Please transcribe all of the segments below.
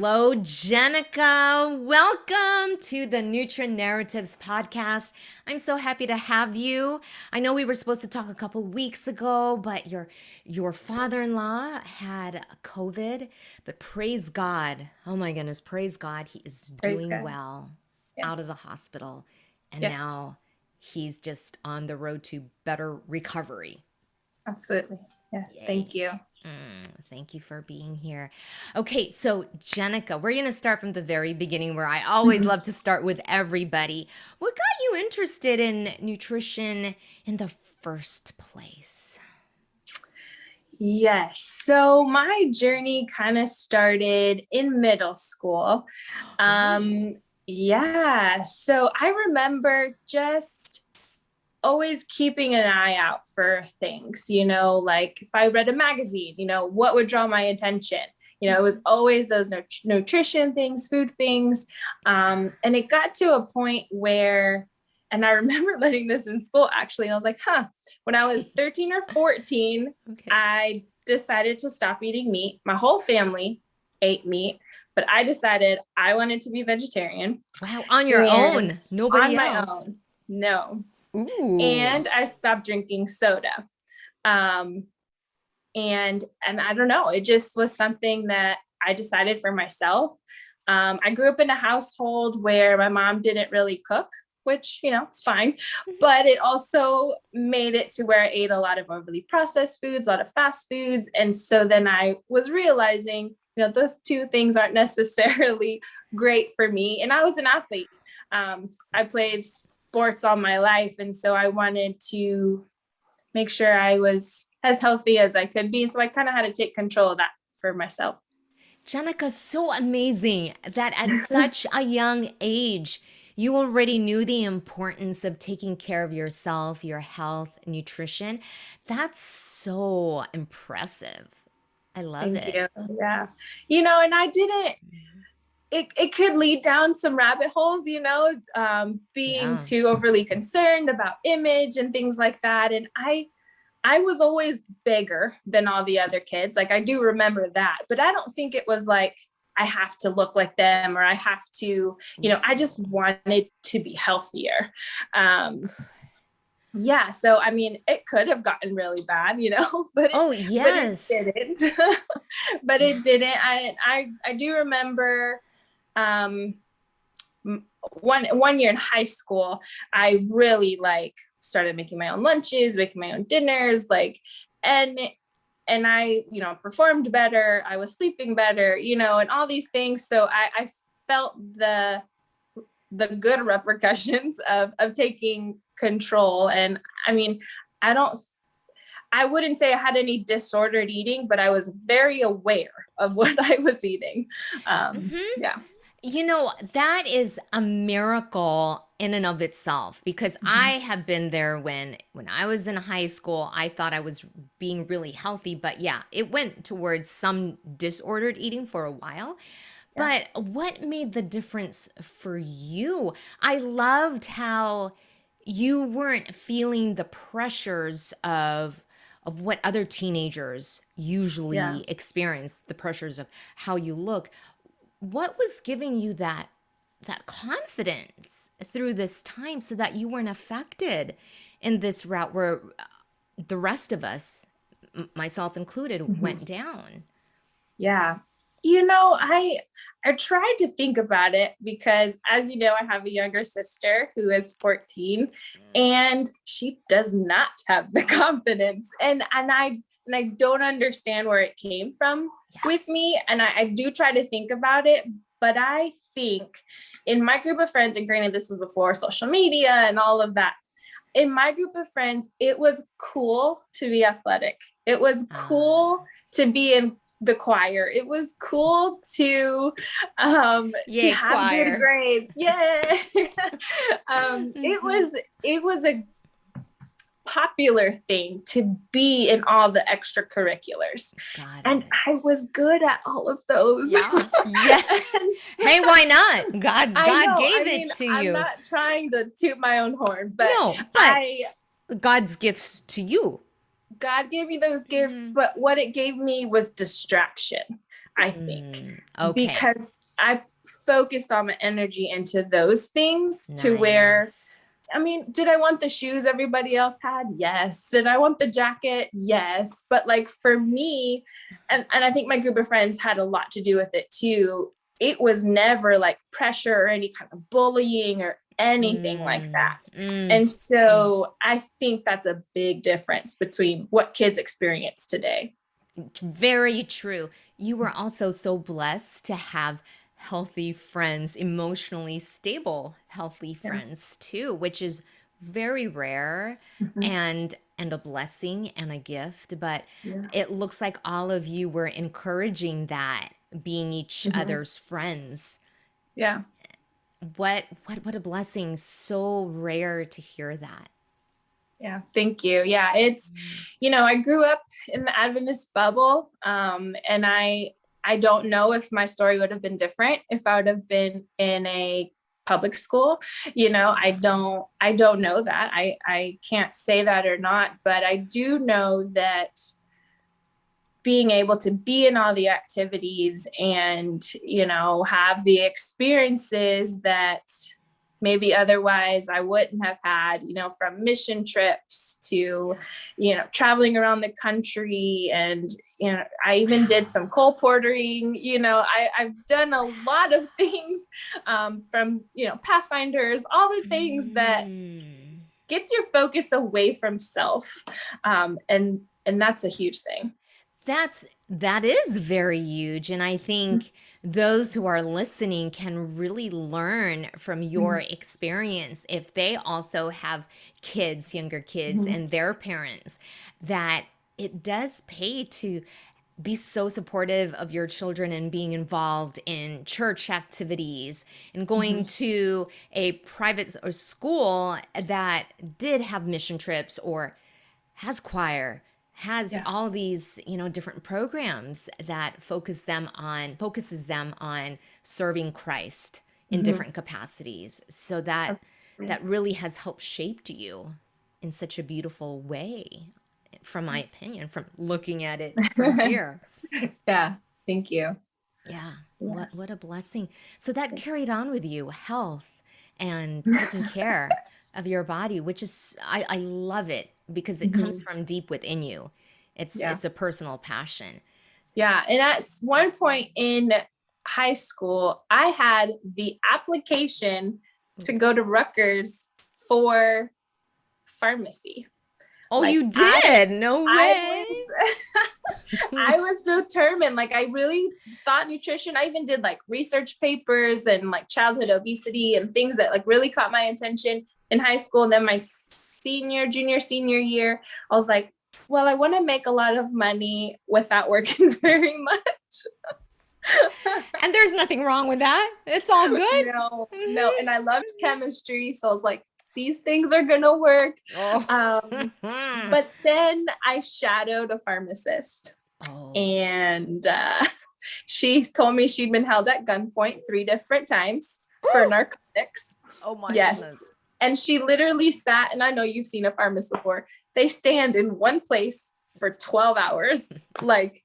Hello, Jennica. Welcome to the Nutra Narratives podcast. I'm so happy to have you. I know we were supposed to talk a couple weeks ago, but your father-in-law had COVID, but praise God. Oh my goodness, praise God. He is Praise doing God. well out of the Yes. hospital, and Yes. now he's just on the road to better recovery. Absolutely. Yes. Yay. Thank you. Thank you for being here. Okay, so Jenica, we're going to start from the very beginning where I always love to start with everybody. What got you interested in nutrition in the first place? Yes. So my journey kind of started in middle school. Oh, Um, yeah. So I remember just always keeping an eye out for things, like if I read a magazine, what would draw my attention? It was always those nutrition things, food things. And it got to a point where, and I remember learning this in school actually, and I was like, when I was 13 or 14, okay. I decided to stop eating meat. My whole family ate meat, but I decided I wanted to be vegetarian Wow, on your and own, on nobody my else. own. No, Ooh. and I stopped drinking soda. Um, and I don't know, it just was something that I decided for myself. I grew up in a household where my mom didn't really cook, which it's fine, but it also made it to where I ate a lot of overly processed foods, a lot of fast foods, and so then I was realizing, those two things aren't necessarily great for me. And I was an athlete. I played sports all my life, and so I wanted to make sure I was as healthy as I could be. So I kind of had to take control of that for myself. Jenica, so amazing that at such a young age, you already knew the importance of taking care of yourself, your health, nutrition. That's so impressive. I love Thank it. you. Yeah. And I didn't, it could lead down some rabbit holes, being Yeah. too overly concerned about image and things like that. And I was always bigger than all the other kids. Like I do remember that, but I don't think it was like I have to look like them or I have to, I just wanted to be healthier. Um, yeah. So, I mean, it could have gotten really bad, but Oh, it yes. didn't, but Yeah. it didn't. I do remember, um, one year in high school, I really like started making my own lunches, making my own dinners, and and I, performed better. I was sleeping better, and all these things. So I felt the good repercussions of taking control. And I mean, I don't I wouldn't say I had any disordered eating, but I was very aware of what I was eating. Hmm. Yeah. That is a miracle in and of itself because I Mhm. have been there when I was in high school. I thought I was being really healthy, but yeah, it went towards some disordered eating for a while. Yeah. But what made the difference for you? I loved how you weren't feeling the pressures of what other teenagers Yeah. usually experience, the pressures of how you look. What was giving you that confidence through this time so that you weren't affected in this route where the rest of us, myself included, Mhm. went down? Yeah. I tried to think about it because, as you know, I have a younger sister who is 14 and she does not have the confidence. And I don't understand where it came from Yeah. with me. And I do try to think about it, but I think in my group of friends, and granted, this was before social media and all of that, in my group of friends, it was cool to be athletic. It was Uh, cool to be in the choir. It was cool to Yay, have good choir. grades. Yay. It Hmm. was a popular thing to be in all the extracurriculars. Got And it. I was good at all of those. Yeah. Yeah. And Hey, why not? I God know. gave I it mean, to I'm you. not trying to toot my own horn, but No, but I God's gifts to you. God gave me those gifts, Hmm. but what it gave me was distraction. I think, Okay. because I focused all my energy into those things to where, Nice. I mean, did I want the shoes everybody else had? Yes. Did I want the jacket? Yes. But like for me, and I think my group of friends had a lot to do with it too. It was never like pressure or any kind of bullying or anything like Mm, that. mm, And mm. so I think that's a big difference between what kids experience today. Very true. You were also so blessed to have healthy friends, emotionally stable, healthy Yeah. friends too, which is very rare Mhm. and a blessing and a gift. But Yeah. it looks like all of you were encouraging that, being each Mhm. other's friends. Yeah. What a blessing. So rare to hear that. Yeah, thank you. Yeah, it's, I grew up in the Adventist bubble, and I don't know if my story would have been different if I would have been in a public school. I don't know that. I can't say that or not, but I do know that being able to be in all the activities and have the experiences that maybe otherwise I wouldn't have had, from mission trips to traveling around the country. And I even did Wow. some coal portering. I've done a lot of things, from pathfinders, all the things that Mm. gets your focus away from self, and that's a huge thing. That is very huge, and I think those who are listening can really learn from your Mhm. experience if they also have kids, younger kids, Mhm. and their parents, that it does pay to be so supportive of your children and being involved in church activities and going Mhm. to a private or school that did have mission trips or has choir, has Yeah. all these, different programs that focuses them on serving Christ in Mhm. different capacities. So that Absolutely. that really has helped shaped you in such a beautiful way, from my opinion, from looking at it from here. Yeah. Thank you. Yeah, Yeah. what a blessing. So that carried on with you, health and taking care of your body, which is I love it because it comes Mhm. from deep within you. Yeah. It's a personal passion. Yeah. And at one point in high school, I had the application to go to Rutgers for pharmacy. Oh, Like you I did? No I way. was I was determined. Like I really thought nutrition. I even did like research papers and like childhood obesity and things that like really caught my attention in high school. And then my senior year, I was like, well, I want to make a lot of money without working very much. And there's nothing wrong with that. It's all good. No, no. And I loved chemistry. So I was like, these things are going to work. Oh. But then I shadowed a pharmacist, Oh. and she told me she'd been held at gunpoint 3 different times for narcotics. Oh my Yes. goodness. And she literally sat, and I know you've seen a pharmacist before, they stand in one place for 12 hours. Like,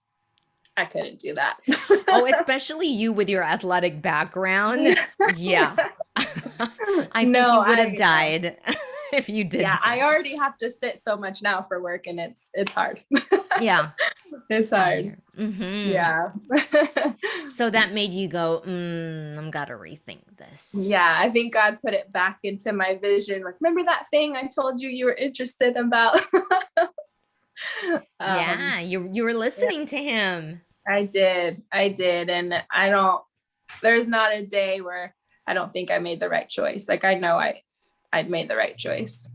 I couldn't do that. Oh, especially you with your athletic background. Yeah. I think No, you would have died if you did yeah, I that. already have to sit so much now for work, and it's hard. Yeah, It's I hard. hear. Hmm. Yeah. So that made you go, I'm gotta rethink this. Yeah, I think God put it back into my vision. Like, remember that thing I told you were interested about? um, Yeah, you were yeah, listening to him. I did. I did. And there's not a day where I don't think I made the right choice. Like I know I'd made the right choice.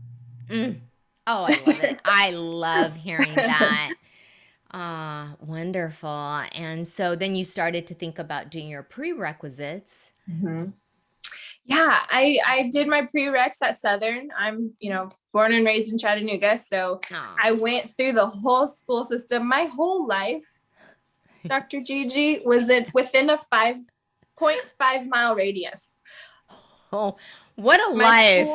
Mm. Oh, I love it. I love hearing that. Ah, wonderful. And so then you started to think about doing your prerequisites. Mhm. Yeah, I did my prereqs at Southern. I'm, born and raised in Chattanooga, so I Oh. went through the whole school system. My whole life, Dr. Gigi, was it within a 5.5 mile radius. Oh, What a My life.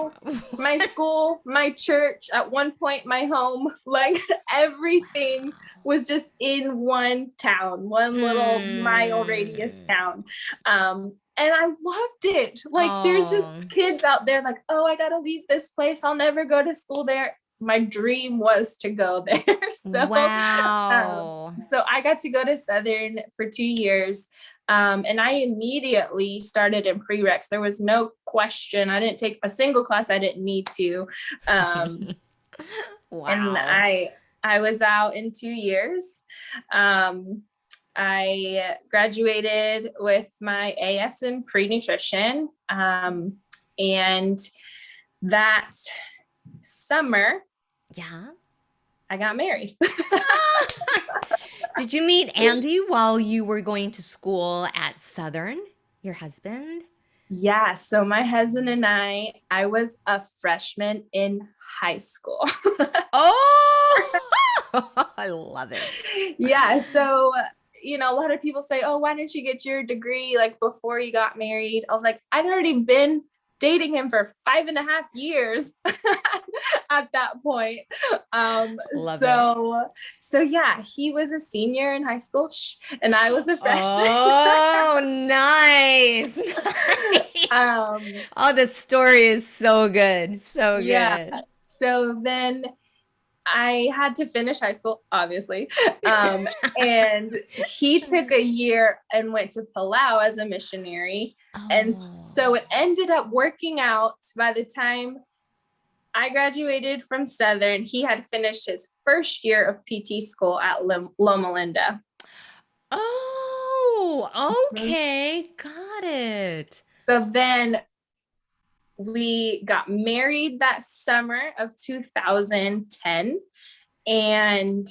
school, my church, at one point, my home, like everything was just in one town, one little mile radius Mm. town. And I loved it. Like there's just Oh, kids out there like, oh, I gotta leave this place. I'll never go to school there. My dream was to go there. wow. So I got to go to Southern for 2 years. And I immediately started in prereqs. There was no question. I didn't take a single class I didn't need to. Um, and Wow. I was out in 2 years. I graduated with my AS in pre-nutrition. And that summer, Yeah. I got married. Did you meet Andy while you were going to school at Southern, your husband? Yeah, so my husband and I was a freshman in high school. Oh, I love it. Yeah, so a lot of people say, "Oh, why didn't you get your degree like before you got married?" I was like, I'd already been dating him for 5.5 years at that point. Um, Love it. so yeah, he was a senior in high school, and I was a freshman. Oh, nice. Nice. um, Oh, the story is so good. So yeah. good. So then I had to finish high school, obviously. And he took a year and went to Palau as a missionary. And so Oh. it ended up working out. By the time I graduated from Southern, he had finished his first year of PT school at Loma Linda. Oh, Mhm. okay. Got it. So then we got married that summer of 2010. And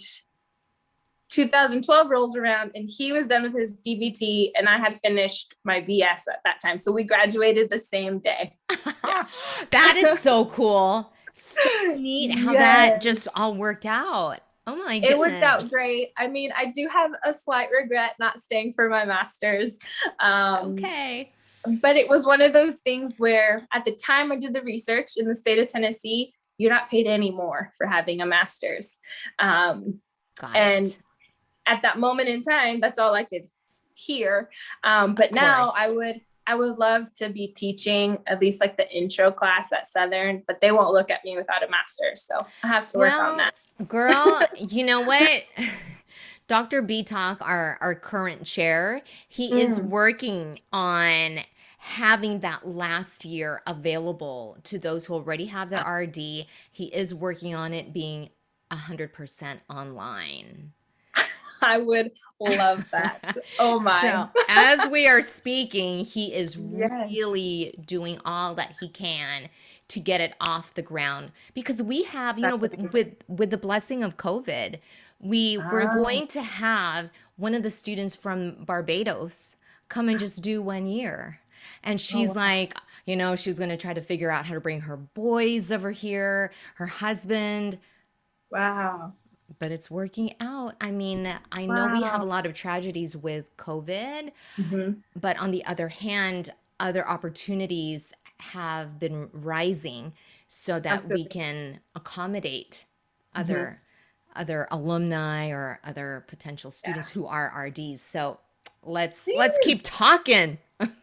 2012 rolls around and he was done with his DBT and I had finished my BS at that time. So we graduated the same day. Yeah. That is so cool. So neat how that Yes. just all worked out. Oh my It worked out goodness. great. I mean, I do have a slight regret not staying for my master's. It's Um, okay. but it was one of those things where at the time I did the research in the state of Tennessee, you're not paid any more for having a master's. Got And it. at that moment in time, that's all I could hear. Of But now course. I would love to be teaching at least like the intro class at Southern, but they won't look at me without a master's. So I have to work on Well, that. girl, you know what? Dr. B Talk, our current chair, he is Mm, working on having that last year available to those who already have their RD. He is working on it being 100% online. I would love that. Oh my. So, as we are speaking, he is Yes. really doing all that he can to get it off the ground because we have, That's with amazing. with the blessing of COVID, we were Ah, going to have one of the students from Barbados come and just do 1 year. And oh, she's wow. like, she was going to try to figure out how to bring her boys over here, her husband, Wow. but it's working out. I mean, I know we have a Wow. lot of tragedies with COVID, Mhm. but on the other hand, other opportunities have been rising so that we Absolutely. can accommodate Mhm. other alumni or other potential Yeah. students who are RDs. So let's keep talking.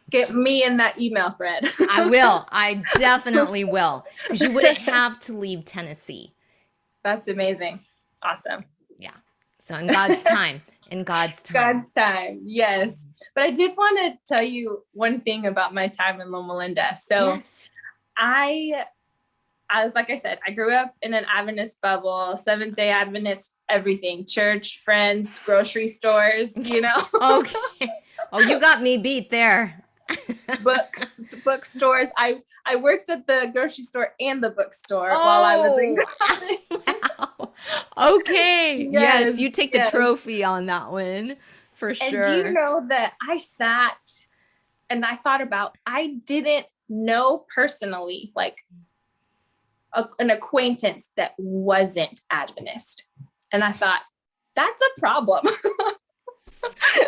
Get me in that email, Fred. I will. I definitely will because you wouldn't have to leave Tennessee. That's amazing. Awesome. Yeah. So in God's time, in God's time. God's time. Yes. But I did want to tell you one thing about my time in Loma Linda. So Yes. I like I said, I grew up in an Adventist bubble, Seventh day Adventist, everything, church, friends, grocery stores, Okay. Oh, you got me beat there. books, bookstores. I worked at the grocery store and the bookstore while I was in Oh, college. wow. Okay. Yes, Yes, you take the yes. trophy on that one for And do you sure. know that I sat and I thought about, I didn't know personally, like an acquaintance that wasn't Adventist. And I thought, that's a problem.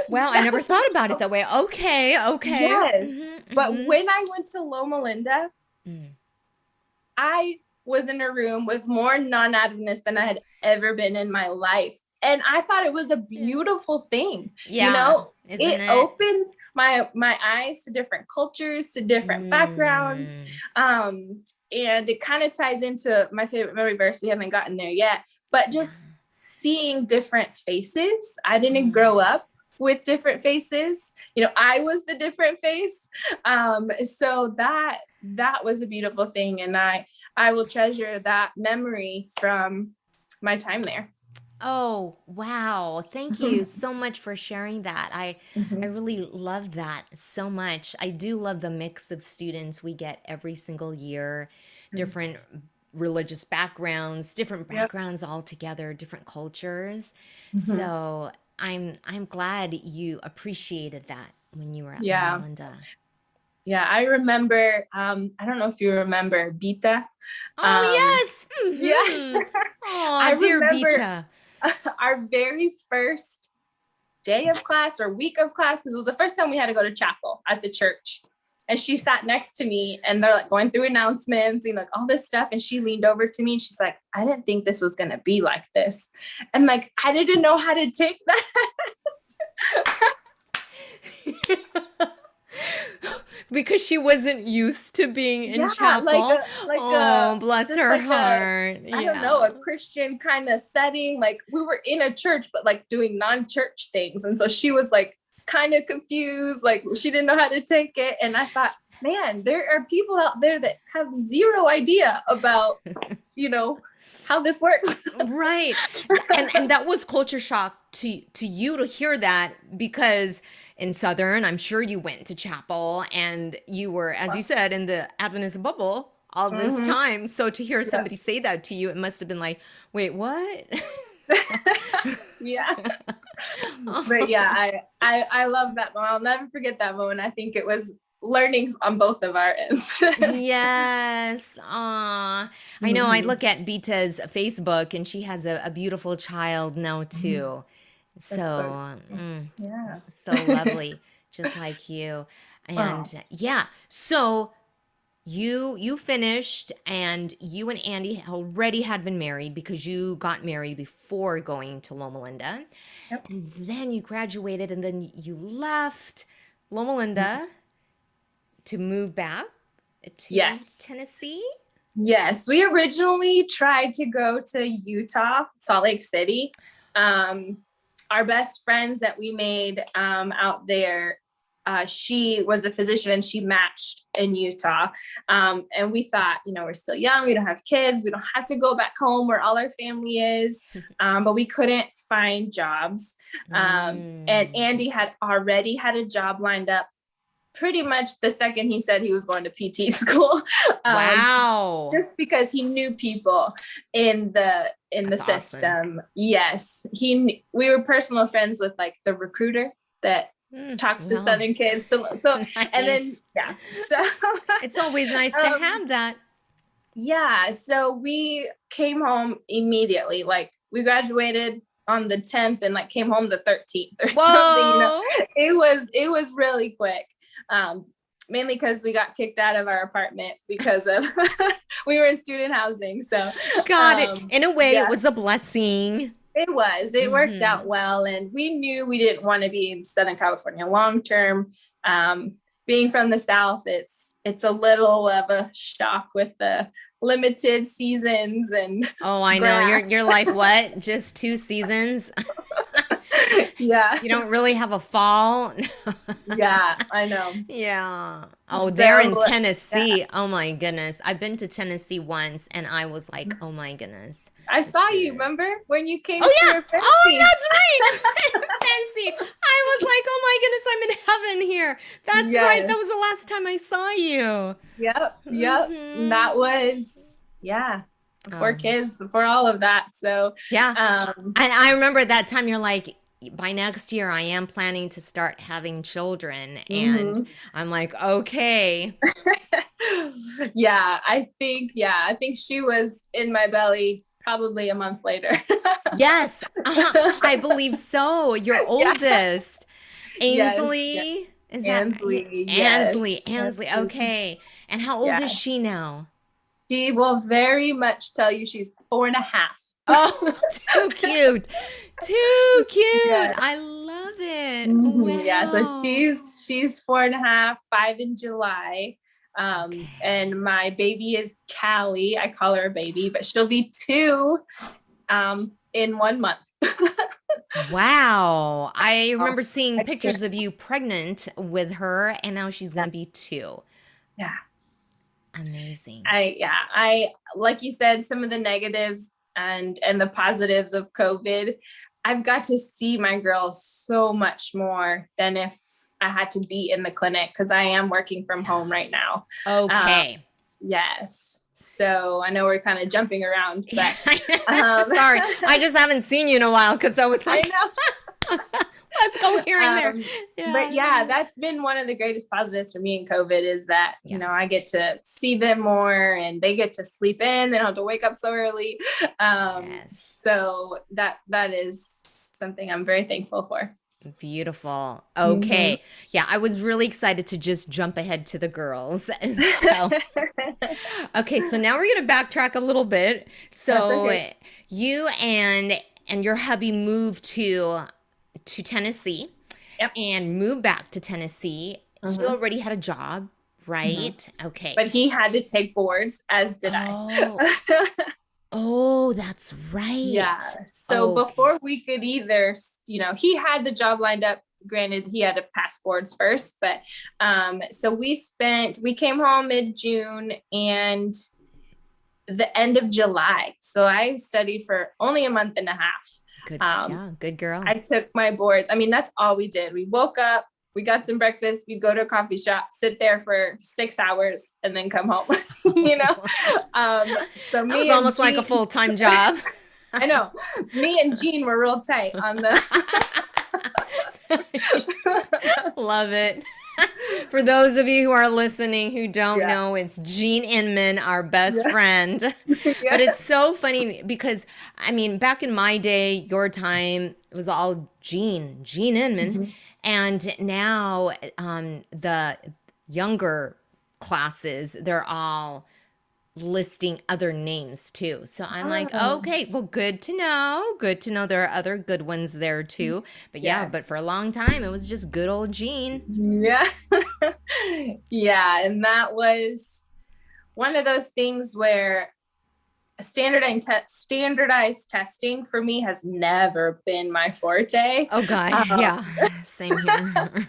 Wow, I never That's thought a about it problem. that way. Okay, okay. Yes. Mm-hmm, But mm-hmm. when I went to Loma Linda, Mm. I was in a room with more non-Adventists than I had ever been in my life. And I thought it was a Yeah. beautiful thing. Yeah, isn't It it? opened my eyes to different cultures, to different backgrounds. Mm. And it kind of ties into my favorite memory verse. We haven't gotten there yet, but Yeah. just seeing different faces. I didn't Mm. grow up with different faces. I was the different face. So that was a beautiful thing. And I will treasure that memory from my time there. Oh, wow. Thank you so much for sharing that. I Mhm. really love that so much. I do love the mix of students we get every single year, different religious backgrounds, different Yep. backgrounds altogether, different cultures. Mhm. So I'm glad you appreciated that when you were at Loma Yeah. Linda. Yeah. I remember, I don't know if you remember Bita. Um, Oh, yes. yeah. Mm-hmm. Oh, I dear remember Beta. our very first day of class or week of class, because it was the first time we had to go to chapel at the church. And she sat next to me and they're like going through announcements, like all this stuff. And she leaned over to me and she's like, I didn't think this was going to be like this. And like, I didn't know how to take that. Because she wasn't used to being in Yeah, like chapel. a Oh, bless just her like a heart. I don't know, Yeah. a Christian kind of setting. Like we were in a church, but like doing non-church things. And so she was like kind of confused, like she didn't know how to take it. And I thought, man, there are people out there that have zero idea about, you know, how this works. Right. And that was culture shock to you to hear that because in Southern, I'm sure you went to chapel and you were, as you said, in the Adventist bubble all this Mm-hmm. time. So to hear Yeah. somebody say that to you, it must have been like, wait, what? Yeah. But yeah, I love that moment. I'll never forget that moment. I think it was learning on both of our ends. Yes. Aw. I know. I Mm-hmm. look at Bita's Facebook and she has a beautiful child now too. That's so So, cool. Yeah. so lovely, just like you. Oh, And yeah, so you finished and you and Andy already had been married because you got married before going to Loma Linda. yep. And then you graduated and then you left Loma Linda to move back to Yes. Tennessee. Yes. We originally tried to go to Utah, Salt Lake City. Um, our best friends that we made out there, she was a physician and she matched in Utah. And we thought, we're still young, we don't have kids, we don't have to go back home where all our family is. But we couldn't find jobs. And Mm. Andy had already had a job lined up pretty much the second he said he was going to PT school. um, Wow. just because he knew people in the That's awesome. system. Yes, we were personal friends with like the recruiter that talks to Well, Southern kids. So and then nice. yeah, so It's always nice to um, have that. yeah, so we came home immediately. Like we graduated on the 10th and like came home the 13th or something. Whoa. It was really quick. Um, Mainly because we got kicked out of our apartment because of we were in student housing. So Got it. In a way, it yeah, was a blessing. it worked out Hmm. well. And we knew we didn't want to be in Southern California long term. Being from the South, it's a little of a shock with the limited seasons and Oh, I know. You're grass. you're like, what? Just 2 seasons? Yeah. You don't really have a fall? Yeah, I know. Yeah. Oh, they're So in yeah, Tennessee. Oh my goodness. I've been to Tennessee once and I was like, oh my goodness. I saw This you, is... remember when you came Oh to yeah. your Oh, fancy? that's right. Fancy. I was like, oh my goodness, I'm in heaven here. That's right. Yes. That was the last time I saw you. Yep. Hmm. That was, yeah, before Oh, kids, before all of that. So yeah. um And I remember at that time you're like, by next year I am planning to start having children. And mhm. I'm like, okay. I think she was in my belly probably a month later. Yes, I believe so. Your Yeah. oldest, Yes. Yeah. Ainsley. Is that Ansley, yes. Ansley? Ansley. Ansley. Okay. And how old is Yeah. she now? She will very much tell you she's 4.5. Oh, too cute. Too cute. Yeah. I love it. Yeah. So Wow. she's 4.5, 5 in July. Okay. And my baby is Callie. I call her a baby, but she'll be 2 in 1 month. Wow. I Oh, remember seeing I can't. pictures of you pregnant with her, and now she's going to be 2. Yeah. Amazing. I like you said, some of the negatives and the positives of COVID. I've got to see my girls so much more than if I had to be in the clinic, because I am working from home right now. Um, Okay. yes. So I know we're kind of jumping around, Yeah, but sorry. I just haven't seen you in a while because I was I like, know. let's go here and there. But Yeah. yeah, that's been one of the greatest positives for me in COVID, is that, Yeah. I get to see them more and they get to sleep in. They don't have to wake up so early. Yes. So that is something I'm very thankful for. Beautiful. Mhm. Okay. Yeah, I was really excited to just jump ahead to the girls. So, okay, so now we're going to backtrack a little bit. That's So, okay. you and your hubby moved to Tennessee Yep. and moved back to Tennessee. He Mhm. already had a job, Mhm. right? Okay. But he had to take boards, as did I. Oh, oh, that's Yeah. right. So Okay. before we could either, he had the job lined up. Granted, he had to pass boards first, but so we came home mid-June and the end of July. So I studied for only a month and a half. Good. Um, Yeah, good girl. I took my boards. I mean, that's all we did. We woke up, we got some breakfast, we'd go to a coffee shop, sit there for 6 hours, and then come home. you know. So That was me and almost like a Jean, full-time job. I know, me and Jean were real tight on the. Love it. For those of you who are listening who don't Yeah. know, it's Jean Inman, our best Yeah. friend. Yeah. But it's so funny because, I mean, back in my day, your time, it was all Jean Inman. Mhm. And now the younger classes, they're all listing other names too. So I'm like, Oh, okay, well, good to know. Good to know there are other good ones there too. But yeah, but yes. for a long time, it was just good old Jean. Yeah. Yeah. And that was one of those things where standardized testing for me has never been my forte. Oh God, Um, yeah, same here.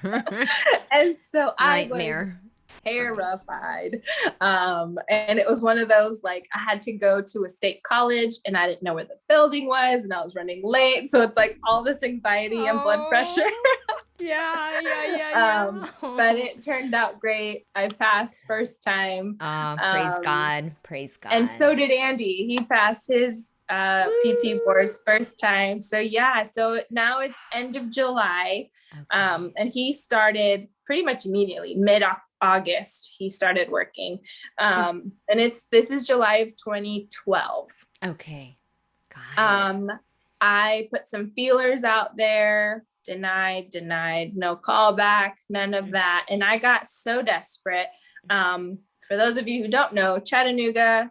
and so I was Nightmare for me. terrified. And it was one of those, like, I had to go to a state college and I didn't know where the building was and I was running late. So it's like all this anxiety and blood pressure. Oh, yeah. But it turned out great. I passed first time. Praise Um, God, praise and God. so did Andy. He passed his PT Woo. boards first time. So yeah, so now it's end of July. Okay, And he started pretty much immediately, mid August, he started working. And this is July of 2012. okay, got it. Um, I put some feelers out there, denied, no callback, none of that. And I got so desperate. For those of you who don't know, Chattanooga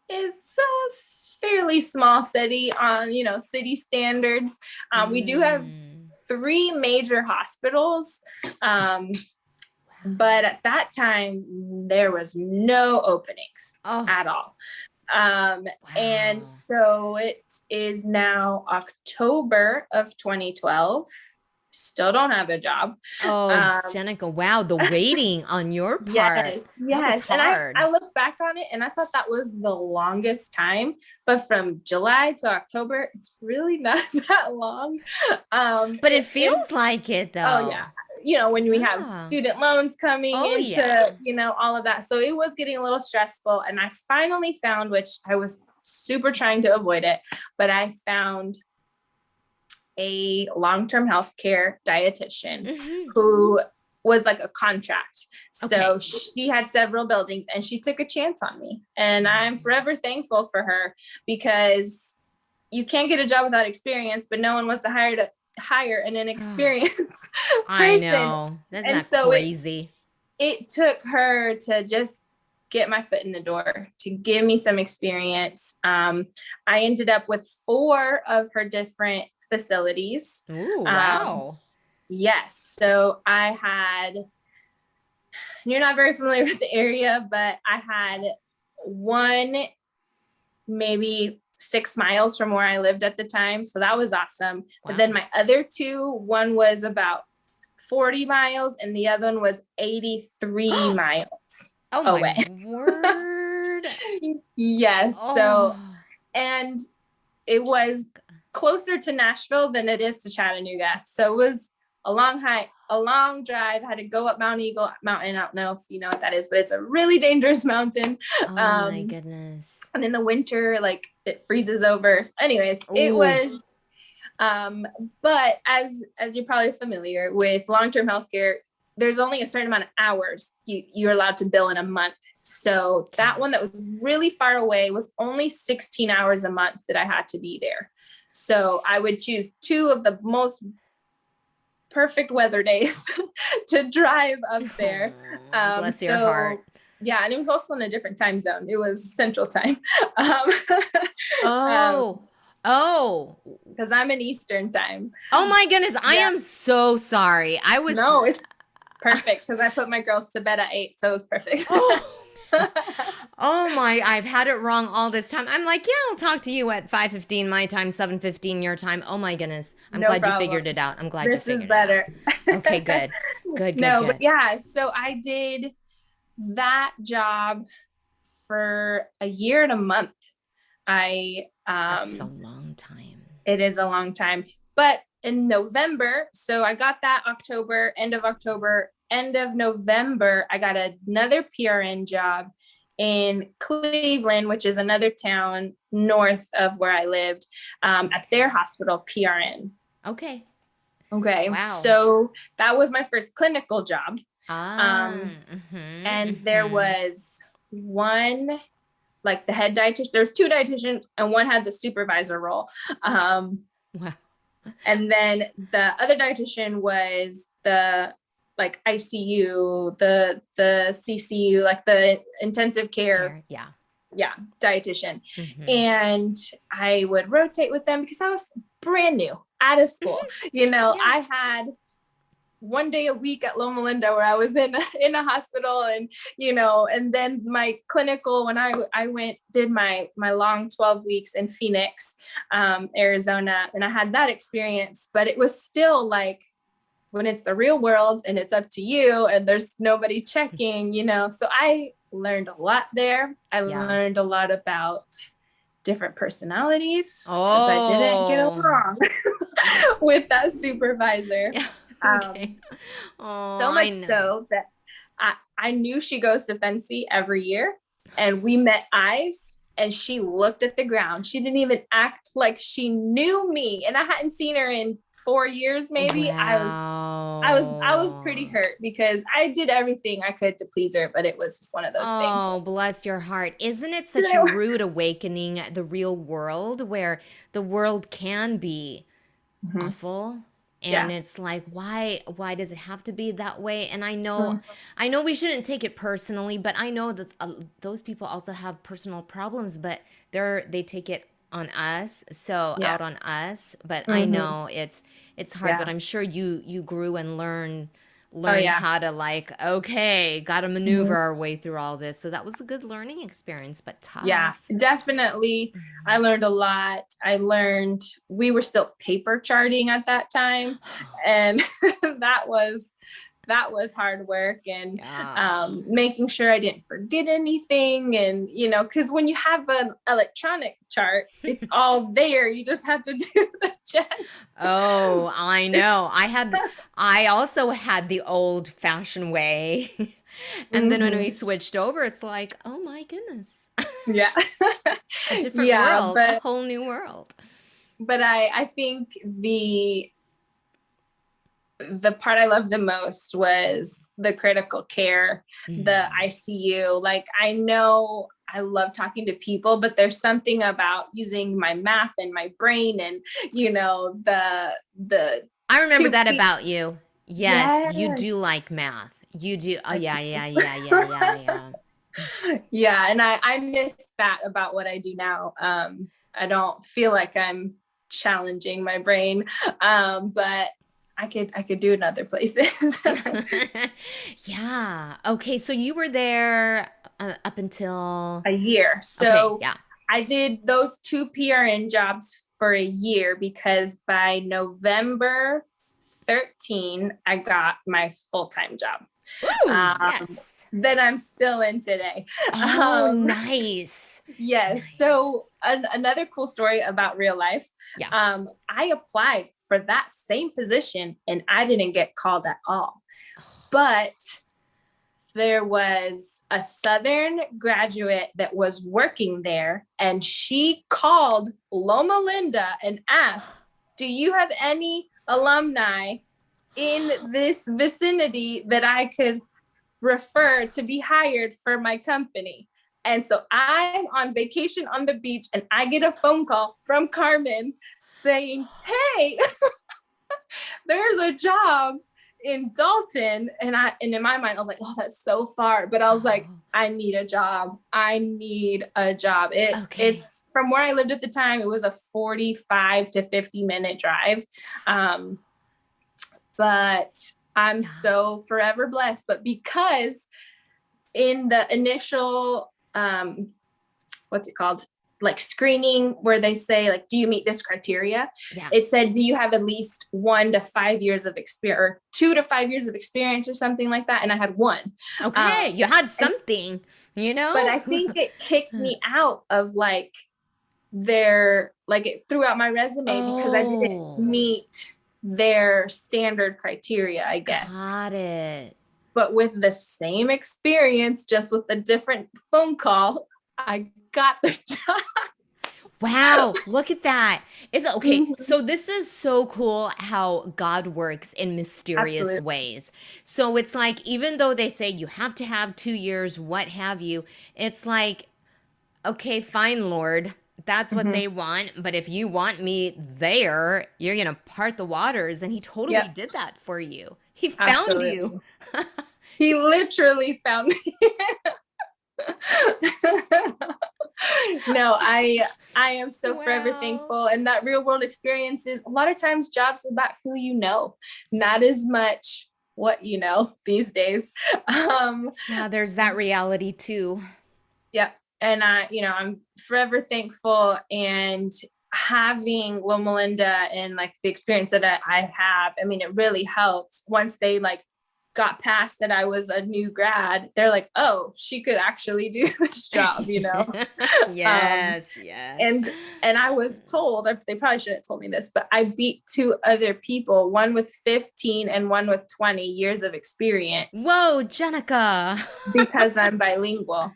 is a fairly small city on, city standards. We do have Mm, 3 major hospitals. But at that time, there was no openings oh, at all. And wow. so it is now October of 2012. Still don't have a job. Oh, Um, Jenica, wow, the waiting on your part. yes, That was yes. And I hard. look back on it and I thought that was the longest time, but from July to October, it's really not that long. But it It is. feels like it Oh yeah. though. When we have Ah. student loans coming Oh into, yeah. all of that. So it was getting a little stressful. And I finally found, which I was super trying to avoid it, but I found a long-term healthcare dietitian Hmm. who was like a contract. Okay. So she had several buildings and she took a chance on me. And I'm Mm. forever thankful for her, because you can't get a job without experience, but no one wants to hire an inexperienced I person. know. Isn't And that so crazy? it took her to just get my foot in the door, to give me some experience. I ended up with 4 of her different facilities. Ooh, Um, wow. yes. So I had, you're not very familiar with the area, but I had one maybe 6 miles from where I lived at the time. So that was awesome. But then Wow. my other 2, one was about 40 miles and the other one was 83 miles Oh my away. word. Yes. So, Oh. and it was closer to Nashville than it is to Chattanooga. So it was a long hike, a long drive. I had to go up Mount Eagle Mountain. I don't know if you know what that is, but it's a really dangerous mountain. Oh my goodness. And in the winter, like it freezes over. So anyways, it Ooh. was but as you're probably familiar with long-term healthcare, there's only a certain amount of hours you're allowed to bill in a month. So that one that was really far away was only 16 hours a month that I had to be there. So I would choose 2 of the most perfect weather days to drive up there. Bless your heart. Yeah, and it was also in a different time zone. It was Central Time. Um, Oh. Oh. because I'm in Eastern Time. Oh my goodness. I Yeah. am so sorry. I was No, it's perfect because I put my girls to bed at 8, so it was perfect. Oh. Oh my, I've had it wrong all this time. I'm like, yeah, I'll talk to you at 5:15 my time, 7:15 your time. Oh my goodness. I'm No glad you figured problem. it out. I'm glad you This is figured it out. better. Okay, good. Good, good, No, but good. yeah, so I did that job for a year and a month. I That's a long time. It is a long time. But in November, so I got that October, end of November, I got another PRN job in Cleveland, which is another town north of where I lived, at their hospital, PRN. Okay. Okay, Wow. so that was my first clinical job. Ah. Um, and there Mm-hmm. was one, like the head dietitian, there's 2 dietitians and one had the supervisor role. Wow. And then the other dietitian was the like ICU, the CCU, like the intensive care, Yeah. yeah, dietitian. Mm-hmm. And I would rotate with them because I was brand new out of school. Mm-hmm. Yeah. I had one day a week at Loma Linda where I was in a hospital, and and then my clinical, when I went did my long 12 weeks in Phoenix, Arizona, and I had that experience, but it was still like when it's the real world and it's up to you and there's nobody checking, so I learned a lot there. I Yeah. learned a lot about different personalities because I didn't get Oh. along with that supervisor. Yeah. Um, Okay. Oh, so I much know. so that I knew she goes to Fancy every year, and we met eyes, and she looked at the ground. She didn't even act like she knew me, and I hadn't seen her in 4 years maybe. I was pretty Wow. hurt because I did everything I could to please her, but it was just one of those things. Oh, bless your heart. Isn't it such a Didn't rude awakening, the real world, where the world can be Mhm. awful? And Yeah. it's like, why does it have to be that way? And Mhm. I know we shouldn't take it personally, but I know that those people also have personal problems, but they take it on us, so Yeah. out on us. But I Hmm. know it's hard, but Yeah. I'm sure you grew and Oh learned yeah. how to, like, okay, got to maneuver Mhm. our way through all this. So that was a good learning experience, but Yeah, tough. definitely. I learned a lot. I learned we were still paper charting at that time, and that was that was hard work, and Yeah. making sure I didn't forget anything, and because when you have an electronic chart, it's all there. You just have to do the checks. Oh, I know. I also had the old fashioned way. And then when we Hmm. switched over, it's like, oh my goodness, Yeah, a different yeah, world, a whole new world. but I think the part I loved the most was the critical care, the Mm. ICU. Like, I know I love talking to people, but there's something about using my math and my brain and, the I remember two that feet. about you. Yes, you Yes. do like math. You do. Oh, I yeah, do. yeah, yeah, yeah, yeah, yeah. Yeah. And I miss that about what I do now. I don't feel like I'm challenging my brain. But I could do it in other places. Yeah. Okay, so you were there up until. A year. Okay, So yeah. I did those two PRN jobs for a year because by November 13, I got my full-time job. Ooh, Um, yes. that I'm still in today. Oh, Um, nice. yes. Nice. So another cool story about real life. Yeah. I applied for that same position and I didn't get called at all. But there was a Southern graduate that was working there, and she called Loma Linda and asked, "Do you have any alumni in this vicinity that I could refer to be hired for my company?" And so I'm on vacation on the beach, and I get a phone call from Carmen saying, "Hey, there's a job in Dalton." And in my mind, I was like, "Oh, that's so far." But I was like, Oh, I need a job. I need a job. okay. It's from where I lived at the time, it was a 45 to 50-minute drive. Um, but I'm Yeah. so forever blessed. But because in the initial what's it called, like screening, where they say like, do you meet this criteria, Yeah. it said, do you have at least 1 to 5 years of experience, or 2 to 5 years of experience, or something like that, and I had 1. Okay, you had And something, you but know? I think it kicked me out of like their, like, it threw out my resume because I didn't Oh, meet their standard criteria, I guess. got it. But with the same experience, just with a different phone call, I got the job. Wow, look at that. Is it okay? Mhm. So this is so cool how God works in mysterious Absolutely. ways. So it's like even though they say you have to have 2 years, what have you, it's like, okay, fine, Lord. That's what Mhm. they want. But if you want me there, you're gonna part the waters. And he totally Yep, did that for you. He found you. absolutely. He literally found me. No, I am so forever Wow. thankful. And that real world experience is a lot of times jobs about who you know, not as much what you know these days. Um, Yeah, there's that reality too. yeah. And I'm forever thankful, and having Loma Linda and like the experience that I have, I mean, it really helped once they like got past that I was a new grad. They're like, oh, she could actually do this job. Um, Yes, yes. and and I was told, they probably shouldn't have told me this, but I beat 2 other people, one with 15 and one with 20 years of experience, Whoa, Jenica. because I'm bilingual.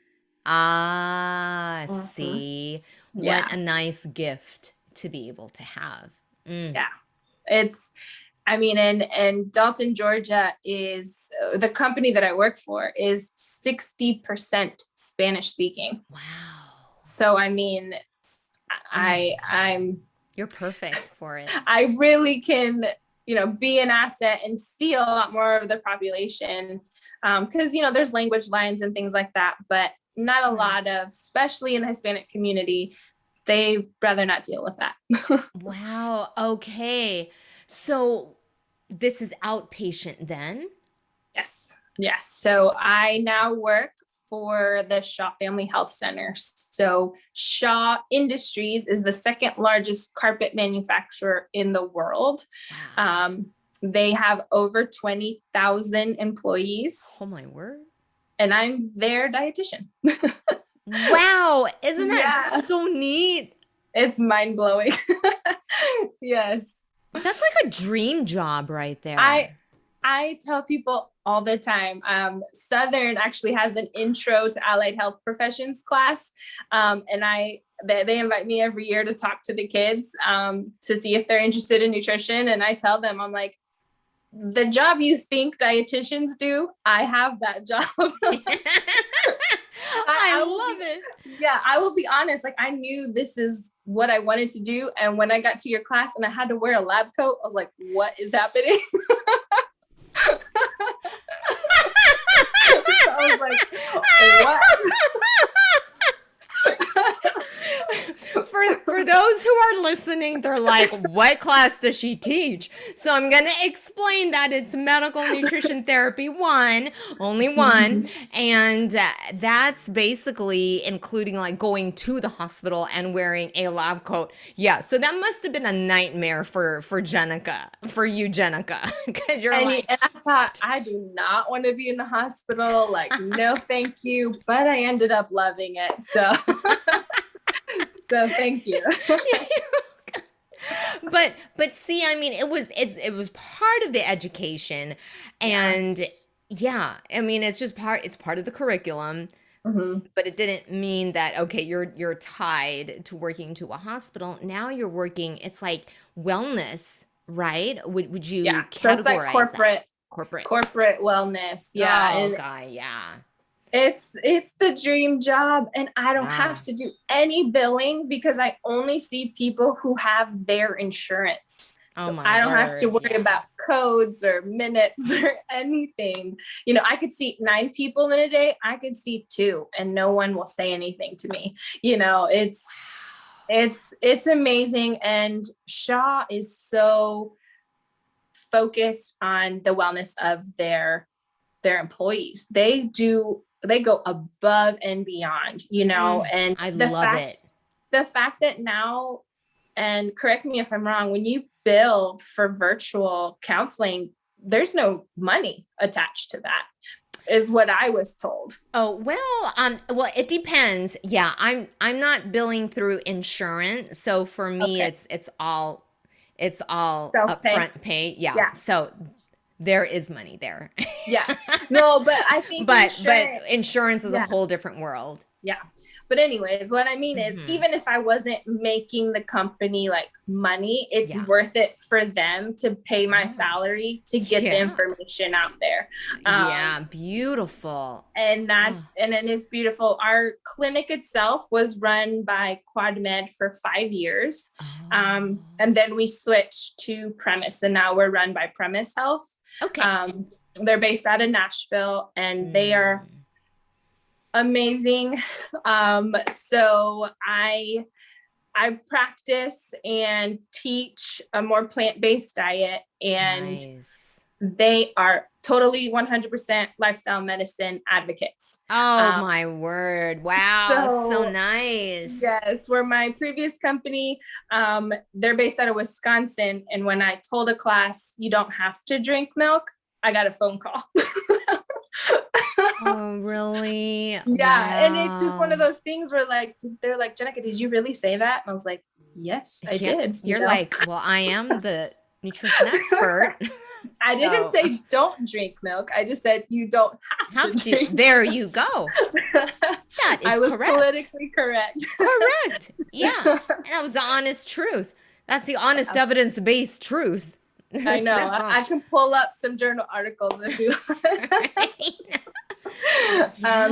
Ah, Mhm. see, what Yeah, a nice gift to be able to have. Mm. yeah. It's, I mean, and Dalton, Georgia is the company that I work for is 60% Spanish speaking. Wow. So I mean, Mm. I'm You're perfect for it. I really can, be an asset and see a lot more of the population, because there's language lines and things like that, but Of not a lot course. of, especially in the Hispanic community, they rather not deal with that. Wow. Okay. So this is outpatient then? Yes. Yes. So I now work for the Shaw Family Health Center. So Shaw Industries is the second largest carpet manufacturer in the world. Wow. Um, they have over 20,000 employees, Oh my word. and I'm their dietitian. Wow. Isn't that Yeah, so neat? it's mind blowing. Yes. That's like a dream job right I there. I tell people all the time, Southern actually has an intro to allied health professions class. And they invite me every year to talk to the kids, to see if they're interested in nutrition. And I tell them, I'm like, the job you think dietitians do, I have that job. I I will love be, it. yeah, I will be honest. Like I knew this is what I wanted to do. And when I got to your class and I had to wear a lab coat, I was like, what is happening? I was like, what? For those who are listening, they're like, what class does she teach? So I'm going to explain that it's medical nutrition therapy one, only one. And that's basically including like going to the hospital and wearing a lab coat. Yeah. So that must have been a nightmare for Jenica, for you, Jenica, because you're like, And I thought, I do not want to be in the hospital. Like, no, thank you. But I ended up loving it. So, so thank you. but see, I mean, it was part of the education, Yeah. and yeah, I mean, it's part of the curriculum, Mhm. but it didn't mean that okay, you're tied to working to a hospital. Now you're working, it's like wellness, right? Would Yeah. you So it's like categorize that? Corporate. corporate wellness. Yeah. Oh, And God, yeah. it's the dream job. And I don't Yeah. have to do any billing because I only see people who have their insurance. Oh So my I don't have to word. worry Yeah. about codes or minutes or anything. You know, I could see 9 people in a day. I could see 2 and no one will say anything to me. You know, it's amazing. And Shaw is so focused on the wellness of their employees. They go above and beyond, you know, and I love it. the fact that now, and correct me if I'm wrong, when you bill for virtual counseling, there's no money attached to that, is what I was told. Oh, well, it depends. Yeah, I'm not billing through insurance. So for me Okay. it's all Self-pay. upfront pay. Yeah. Yeah. So there is money there. Yeah. No, but I think But insurance. insurance is a Yeah. whole different world. Yeah. But anyways, what I mean is Hmm. even if I wasn't making the company like money, it's Yeah. worth it for them to pay my Oh, salary to get the yeah. information out there. Yeah, beautiful. And Oh. and it is beautiful. Our clinic itself was run by QuadMed for 5 years. Oh. And then we switched to Premise, and now we're run by Premise Health. Okay. They're based out of Nashville, and they are Mm. amazing. So I practice and teach a more plant-based diet, and Nice. they are totally 100% lifestyle medicine advocates. Oh Um, my word. Wow, so so nice. yes, where my previous company, they're based out of Wisconsin, and when I told a class you don't have to drink milk, I got a phone call. Oh, really? Yeah, and it's just one of Wow. those things where like they're like, Jenica, did you really say that? And I was like, yes, I Yeah, did. You you're know, like, well, I am the nutrition expert. I didn't So say don't drink milk. I just said you don't have have to to. drink. There you go. That I is was correct. politically correct. Correct. Yeah. And that was the honest truth. That's the honest evidence-based truth. I know. So, I can pull up some journal articles if you. right?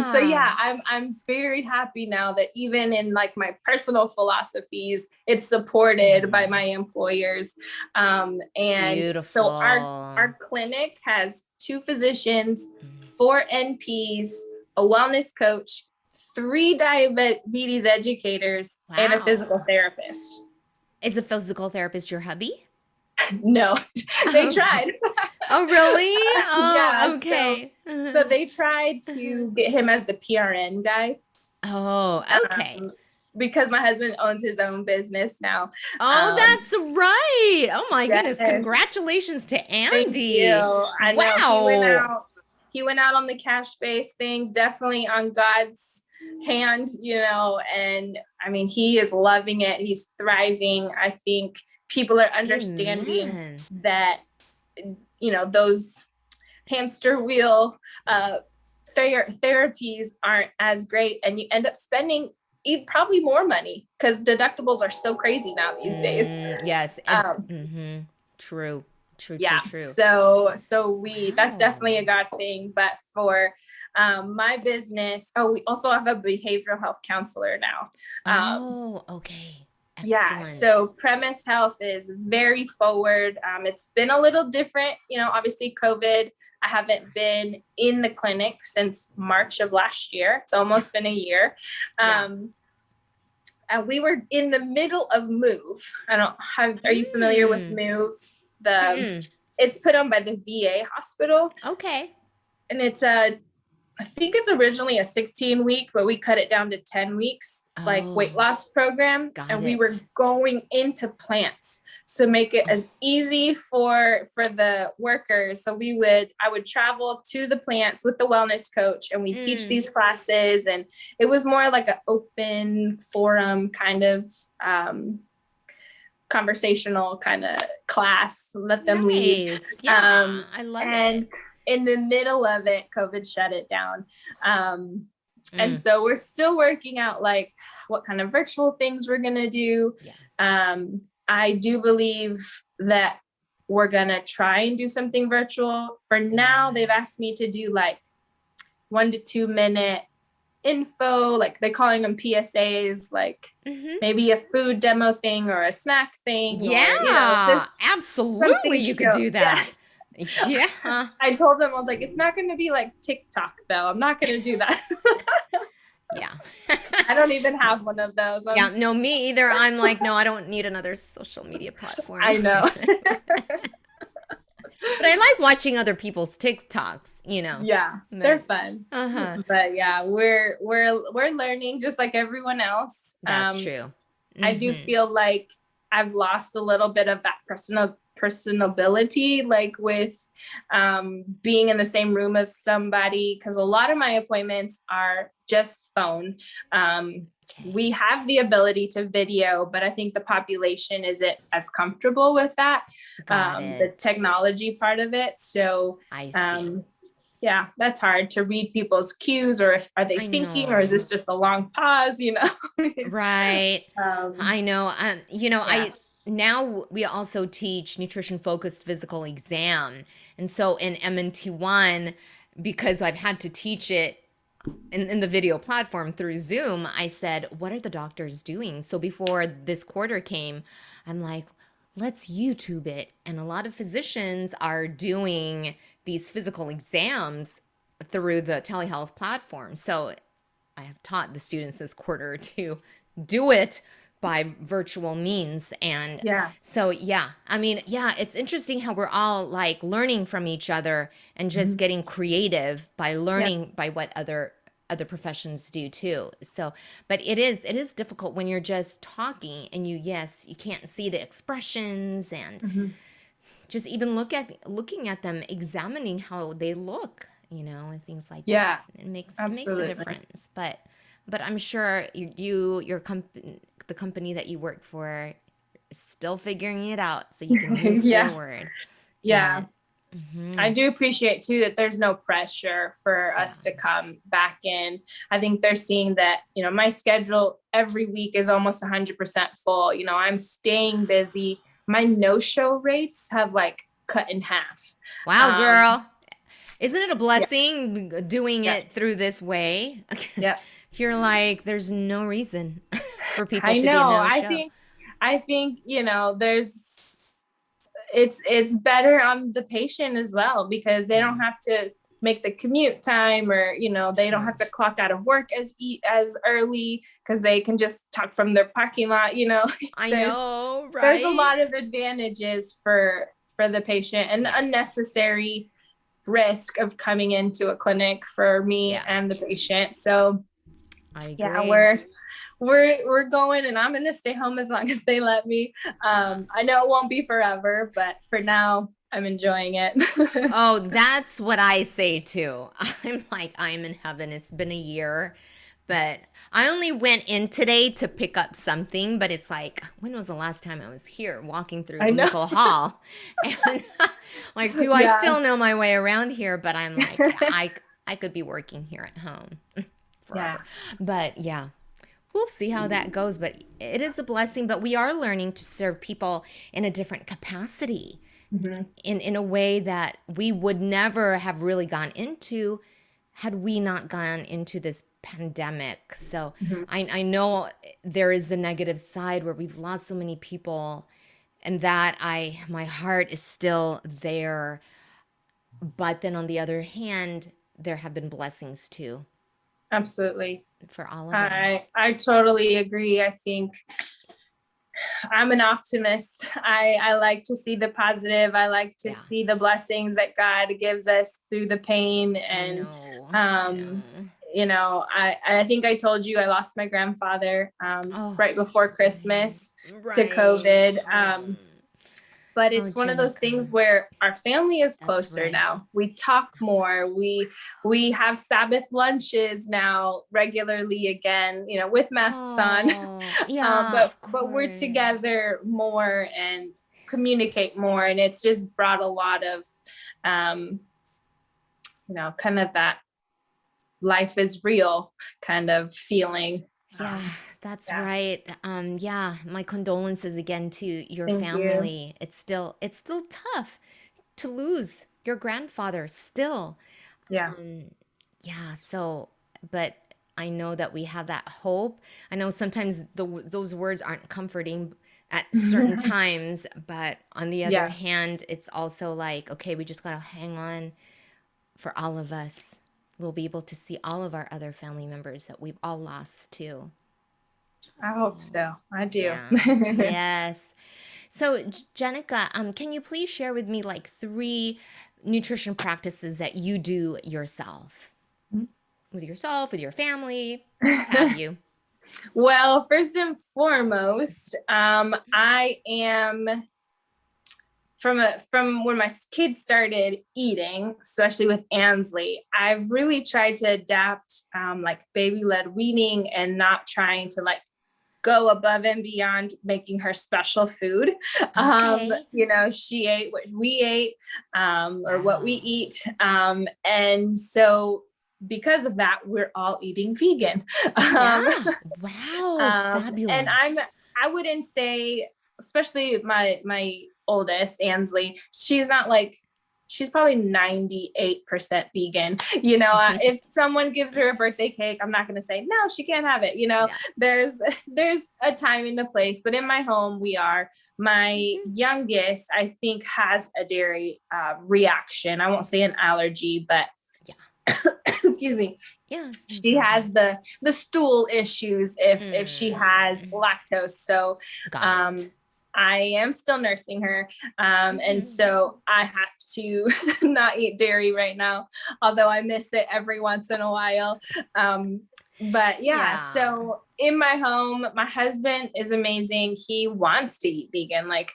So Yeah. yeah, I'm very happy now that even in like my personal philosophies, it's supported by my employers. And so Beautiful. our clinic has 2 physicians, 4 NPs, a wellness coach, 3 diabetes educators, and a Wow. physical therapist. Is a physical therapist your hubby? No, they Oh, tried. oh really? Yeah, Oh, okay. so they tried to get him as the PRN guy, Oh, okay. because my husband owns his own business now. Oh, Um, that's right. Oh my goodness. yes, Congratulations to thank you. Andy. I know Wow. he went out on the cash based thing, definitely on God's hand, you know, and I mean, he is loving it. He's thriving. I think people are understanding Amen. that, you know, those hamster wheel therapies aren't as great, and you end up spending probably more money because deductibles are so crazy now these days. Yes. And Um, true. True, true, Yeah, true. that's definitely a Wow. God thing. But for my business, we also have a behavioral health counselor now. Um, Oh, okay. yeah, Excellent. so Premise Health is very forward. It's been a little different, obviously COVID. I haven't been in the clinic since March of last year. It's Yeah. almost been a year. Yeah. Um, and we were in the middle of Move. I don't have, are you familiar with Mm. Move? The Mm-mm. It's put on by the VA hospital, Okay. and I think it's originally a 16-week, but we cut it down to 10 weeks, like weight Oh, loss program. got And we were it. going into plants to make it Oh. as easy for the workers. So I would travel to the plants with the wellness coach, and we teach Mm. these classes. And it was more like an open forum kind of conversational kind of class, let them lead. Nice. Yeah, Um, I love it. and in the middle of it, COVID shut it down. Um, and Mm. so we're still working out like what kind of virtual things we're going to do. Yeah. I do believe that we're going to try and do something virtual. For now, Good. they've asked me to do like 1 to 2 minute info, like they're calling them PSAs, like Mm-hmm. maybe a food demo thing or a snack thing, or just Yeah, absolutely. something You to could go. do Yeah. that. Yeah. I told them, I was like, it's not going to be like TikTok though. I'm not going to do that. Yeah. I don't even have one of those. Yeah, no, me either. I'm like, no, I don't need another social media platform. I know. But I like watching other people's TikToks. Yeah, they're But fun. uh-huh. But yeah, we're learning just like everyone else. That's true. I do Mm-hmm. feel like I've lost a little bit of that personability, like with being in the same room of somebody, because a lot of my appointments are just phone. We Okay. have the ability to video, but I think the population isn't as comfortable with that, Got the it. technology part of it. So I see. um, yeah, that's hard to read people's cues, or if are they I thinking, or is know. this just a long pause? Right. um, I know. yeah. I now we also teach nutrition focused physical exam. And so in MNT1, because I've had to teach it in the video platform through Zoom, I said, what are the doctors doing? So before this quarter came, I'm like, let's YouTube it. And a lot of physicians are doing these physical exams through the telehealth platform. So I have taught the students this quarter to do it by virtual means. And Yeah. so, yeah, I mean, yeah, it's interesting how we're all like learning from each other and just Mhm. getting creative by Yep. learning by what other professions do too. So, but it is difficult when you're just talking and you can't see the expressions and Mhm. just even looking at them, examining how they look, and things like that. Yeah, It makes a absolutely. difference. But I'm sure your company, the company that you work for, is still figuring it out so you can move Yeah. forward. Yeah. And I mhm, do appreciate too that there's no pressure for yeah. us to come back in. I think they're seeing that, my schedule every week is almost 100% full. I'm staying busy. My no-show rates have like cut in half. Wow, Um, girl. Isn't it a yeah, blessing doing yeah, it through this way? yeah. You're like, there's no reason for people I to be a know. no-show. I think, there's it's better on the patient as well, because they Yeah, don't have to make the commute time, or they don't true. have to clock out of work as early, because they can just talk from their parking lot. I there's know, there's a right? lot of advantages for the patient, and Yeah, unnecessary risk of coming into a clinic for me yeah, and the patient. So I yeah, agree. we're going, and I'm going to stay home as long as they let me. Yeah. I know it won't be forever, but for now I'm enjoying it. Oh, that's what I say too. I'm like, I'm in heaven. It's been a year, but I only went in today to pick up something, but it's like, when was the last time I was here walking through I know. Mickle Hall? And like, do I Yeah. still know my way around here? But I'm like, yeah, I could be working here at home Yeah. forever. But yeah, we'll see how that goes. But it is a blessing. But we are learning to serve people in a different capacity. Mhm. in a way that we would never have really gone into had we not gone into this pandemic. So Mhm. I know there is the negative side where we've lost so many people, and that my heart is still there. But then on the other hand, there have been blessings too Absolutely. for all of I us. I totally agree. I think I'm an optimist. I like to see the positive. I like to Yeah, see the blessings that God gives us through the pain. I And know. I um, know. I think I told you I lost my grandfather Oh, right before right. Christmas to Right. COVID. But Oh, it's one of those things Jennica. where our family is That's closer right. now. We talk more. We have Sabbath lunches now regularly again, with masks on. Oh, yeah, but of but we're course. together more and communicate more, and it's just brought a lot of um, kind of that life is real kind of feeling. Yeah, that's Yeah, right. Yeah, my condolences again to your thank you. family. It's still tough to lose your grandfather still. Yeah. Um, yeah, so, but I know that we have that hope. I know sometimes those words aren't comforting at certain times, but on the other Yeah. hand, it's also like, okay, we just gotta hang on for all of us. We'll be able to see all of our other family members that we've all lost too. I So, hope so. I do. yeah. Yes. So, Jenica, can you please share with me like three nutrition practices that you do yourself? With your family, what have you? Well, first and foremost, I am from when my kids started eating, especially with Ansley. I've really tried to adapt like baby led weaning and not trying to like go above and beyond making her special food. Okay. She ate what we ate, or what we Wow. eat. And so because of that, we're all eating vegan. Um, Yeah. Wow. and Fabulous. I wouldn't say, especially my oldest Ansley, she's not like, she's probably 98% vegan. If someone gives her a birthday cake, I'm not going to say no, she can't have it. Yeah. There's there's a time and a place, but in my home we are. My Hmm. youngest, I think, has a dairy reaction. I won't say an allergy, but Yeah. excuse me, Yeah. No she problem. has the stool issues if she has Mm, lactose. So got um it. I am still nursing her, and Hmm. so I have to not eat dairy right now, although I miss it every once in a while. But yeah, Yeah. so in my home, my husband is amazing. He wants to eat vegan. Like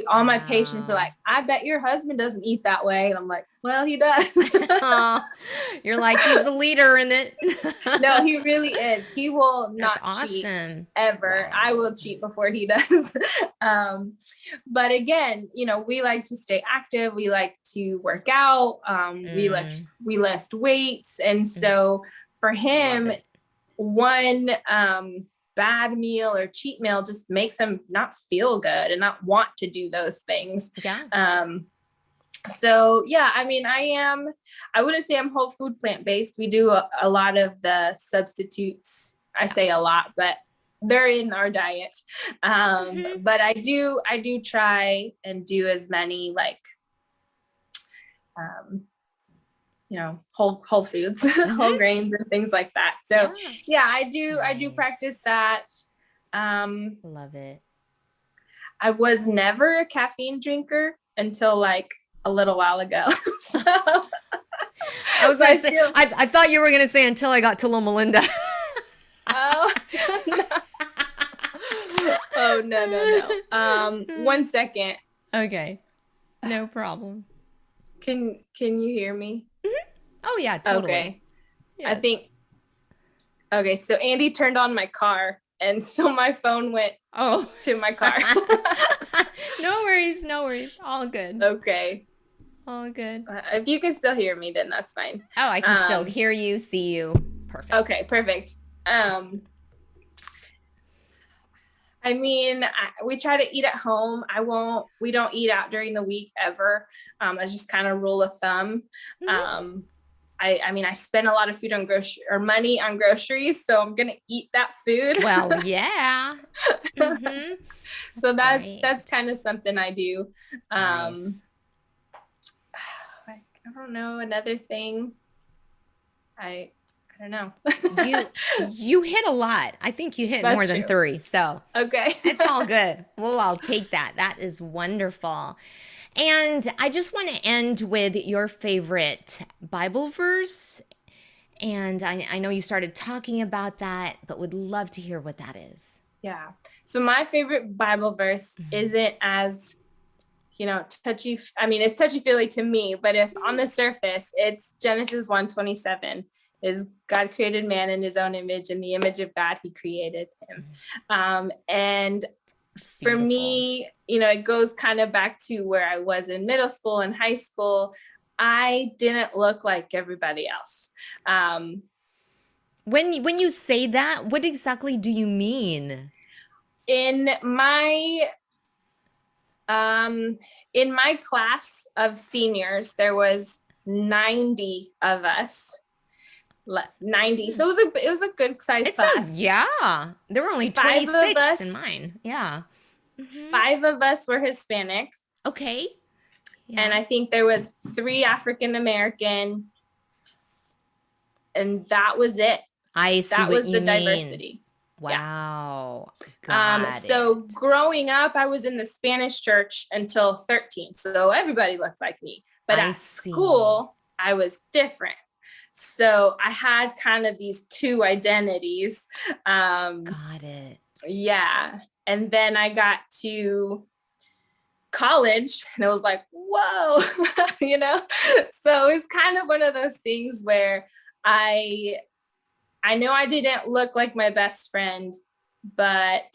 all my patients are Wow. like, I bet your husband doesn't eat that way. And I'm like, well, he does. Oh, you're like, he's the leader in it. No, he really is. He will That's not cheat awesome. ever. I Wow. will cheat before he does. um, but again, we like to stay active. We like to work out. Mm, We lift weights, and mm, so for love him, it. one bad meal or cheat meal just makes him not feel good and not want to do those things. Yeah. So yeah, I mean, I wouldn't say I'm whole food plant based. We do a lot of the substitutes. I Yeah. say a lot, but they're in our diet. Hmm. But I do try and do as many like um, whole foods, whole Hmm. grains and things like that. So Yeah. yeah, I do practice Nice. that. Um, Love it. I was never a caffeine drinker until like a little while ago. so, I was so gonna I say, feel I thought you were gonna say until I got to Loma Linda. oh no. Oh no, no, no. 1 second. Okay, no problem. Can you hear me? Oh yeah, totally. Okay. I Yes. think okay, so Andy turned on my car and so my phone went Oh. to my car. No worries, no worries. All good. Okay. All good. If you can still hear me, then that's fine. Oh, I can still Um, hear you, see you. Perfect. okay, perfect. Um, I mean, we try to eat at home. We don't eat out during the week ever. That's just kind of rule of thumb. Mhm. Um, I mean, I spend a lot of food on money on groceries, so I'm gonna eat that food. Well, yeah. Mhm. So That's that's great. kind of something I do. Um, Nice. I don't know, another thing. I I don't know. You hit a lot. I think you hit more That's than true. 3. So Okay. it's all good. Well, I'll take that. That is wonderful. And I just want to end with your favorite Bible verse. And I know you started talking about that, but would love to hear what that is. Yeah. So my favorite Bible verse Mhm. isn't as, touchy. I mean, it's touchy feely to me, but if on the surface, it's Genesis 1:27 is God created man in his own image, in the image of God, he created him. And It's for beautiful. me, it goes kind of back to where I was in middle school and high school. I didn't look like everybody else. Um, When you say that, what exactly do you mean? in my Um, in my class of seniors, there was 90 of us. 90. So it was a good sized It's a class. yeah. There were only Five of 26 in us, mine. Yeah. Hmm. 5 of us were Hispanic, Okay. and Yeah. I think there was 3 African American, and that was it. I see That what was you the mean. diversity. Yeah. Wow. Got So it. growing up, I was in the Spanish church until 13. So everybody looked like me. But I at see. school, I was different. So I had kind of these 2 identities. Um, Got it. yeah. And then I got to college and it was like, whoa, you know? So it's kind of one of those things where I I know I didn't look like my best friend, but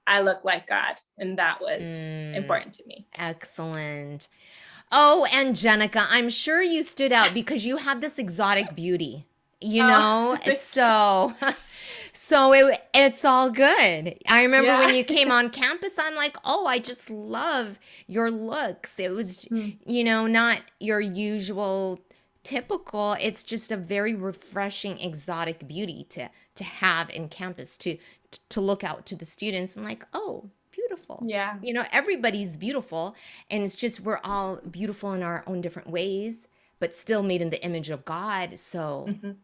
I look like God. And that was Mm, important to me. excellent. Oh, and Jenica, I'm sure you stood out because you have this exotic beauty, you Oh, know? thank you. It's all good. I remember Yeah. when you came on campus, I'm like, "Oh, I just love your looks." It was, not your usual typical. It's just a very refreshing exotic beauty to have in campus to look out to the students and like, "Oh, beautiful." Yeah. Everybody's beautiful, and it's just we're all beautiful in our own different ways, but still made in the image of God. So Mhm.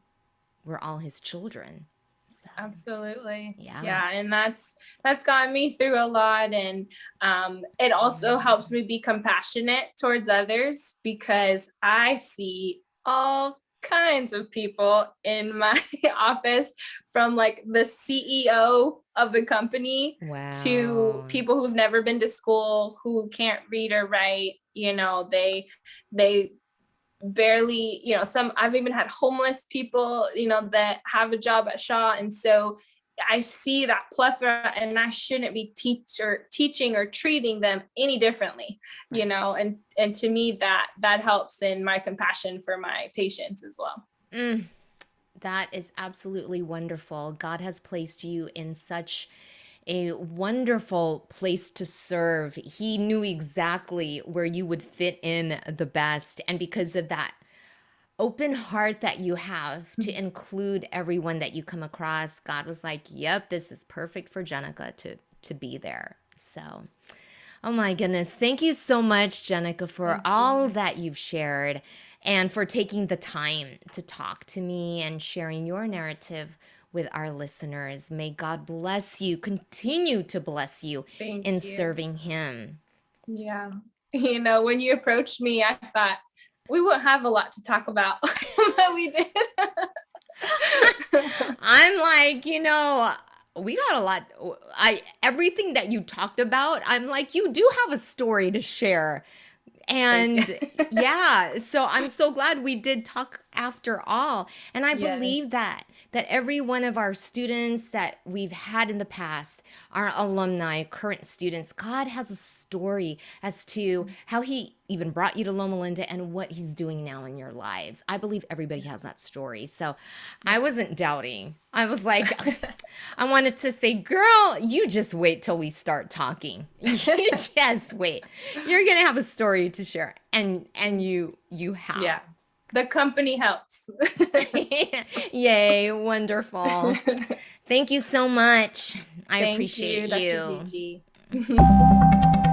we're all his children. So, Absolutely. yeah. Yeah. And that's gotten me through a lot. And it also helps me be compassionate towards others because I see all kinds of people in my office, from like the CEO of the company to Wow. people who've never been to school, who can't read or write. They barely, some, I've even had homeless people, that have a job at Shaw. And so I see that plethora, and I shouldn't be teaching or treating them any differently, Right. and to me that helps in my compassion for my patients as well. Mm, that is absolutely wonderful. God has placed you in such a wonderful place to serve. He knew exactly where you would fit in the best. And because of that open heart that you have to include everyone that you come across, God was like, "Yep, this is perfect for Jenica to be there." So, oh my goodness, thank you so much, Jenica, for Thank all you. that you've shared and for taking the time to talk to me and sharing your narrative with our listeners. May God bless you, continue to bless you Thank in you. serving Him. Yeah. When you approached me, I thought we wouldn't have a lot to talk about, but we did. I'm like, we got a lot. I everything that you talked about, I'm like, you do have a story to share. Thank you. And yeah, so I'm so glad we did talk after all. And I believe Yes. that every one of our students that we've had in the past, our alumni, current students, God has a story as to how he even brought you to Loma Linda and what he's doing now in your lives. I believe everybody has that story. So I wasn't doubting. I was like, I wanted to say, girl, you just wait till we start talking. You just wait. You're gonna have a story to share. And you have. Yeah. The company helps. Yay, wonderful. Thank you so much. I Thank appreciate you, Dr. you. Gigi.